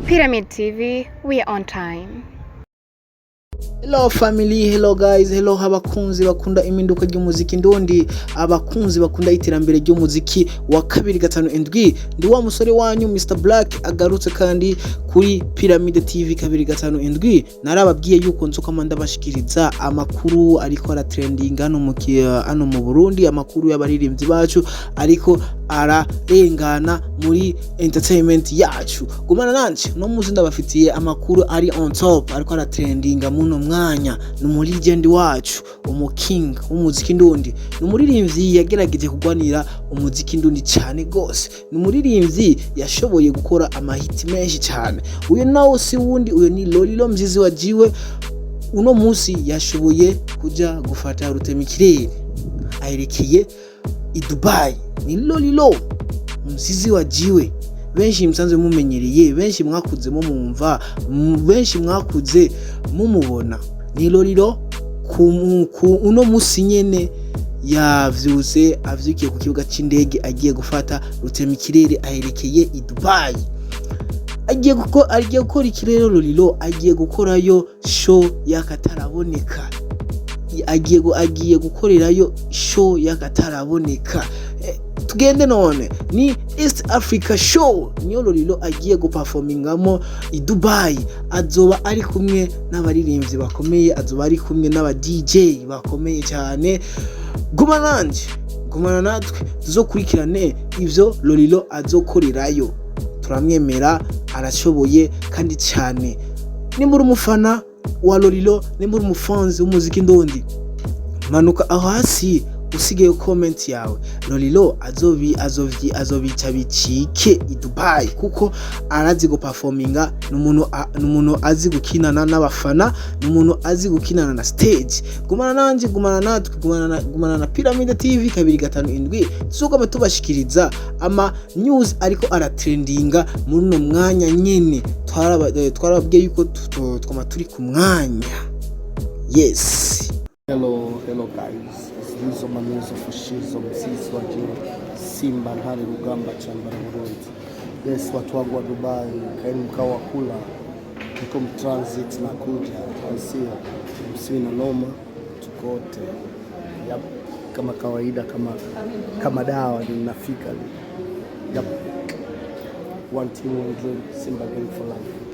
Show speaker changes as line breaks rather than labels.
Pyramid TV, we are on time.
Hello family, hello guys, hello abakunzi bakunda iminduka ry'umuziki ndundi, abakunzi bakunda iterambere ry'umuziki wa 257 ndi wa musore wanyu Mr Black agarutse kandi kuri Pyramid TV 257. Narababwiye yuko nzoka mandabashikiriza amakuru ariko ara trending hano mu Burundi, amakuru y'abaririmbyi bacu ariko ararengana muri entertainment yacu. Gumana nanje no muzi ndabafitiye amakuru ari on top ariko ara trending muno mwanya. Numuri legend wacu, umuking w'umuziki ndundi, numuririmbyi yagerageje kugwanira umuziki ndundi cyane gose, numuririmbyi yashoboye gukora amahiti menshi cyane. Uyo nawo si wundi, uyo ni Lolilo mzizi wajiwe. Uno musi yashoboye kuja gufata rutemikirere aherekeye i Dubai. Ni Lolilo mzizi wajiwe, benshi msanzwe mumenyereye, benshi mwakuze mumumva, benshi mwakuze mumubona. Ni Lolilo uno musi nyene yavyuze avyukiye ku kibuga c'indege agiye gufata rutemikirere aherekeye i Dubai. Agiye gukora ikirero Lolilo agiye gukorayo show yakataraboneka. Agiye gukorerayo show yakataraboneka. Tugende none ni East Africa show niyo Lolilo agiye guperformingamo i Dubai. Azoba ari kumwe n'abaririmbyi bakomeye, azoba ari kumwe n'aba DJ bakomeye cyane. Gumana natwe tuzokurikirane ivyo Lolilo azokorerayo. Turamwemera, arashoboye kandi cyane. Nimbura umufana wa Lolilo, nimbura umufanzi w'umuziki ndundi, manuka aho hasi usigaye comment yawe. Lolilo azobica bicike i Dubai kuko arazi go performinga. Numuntu azi gukinana n'abafana, numuntu azi gukinana na stage. Gumana nanje, gumana natwe, gumana na Pyramid TV 257. Tuzoga tubashikiriza ama news ariko ara trendinga muri no mwanya nyene. Twarababwiye yuko twama turi ku mwanya. Yes.
Hello guys. This is my news of Shizo msisi wa Simba hali Rugamba chamba Urundi. Yes, watu wangu wa Dubai, kaini mkao wa kula, niko mtransit na kuja, asia, msiwi na noma, tukote. Yep, kama kawaida, kama dawa, ninafika. Yep, one team, one dream, Simba game for life.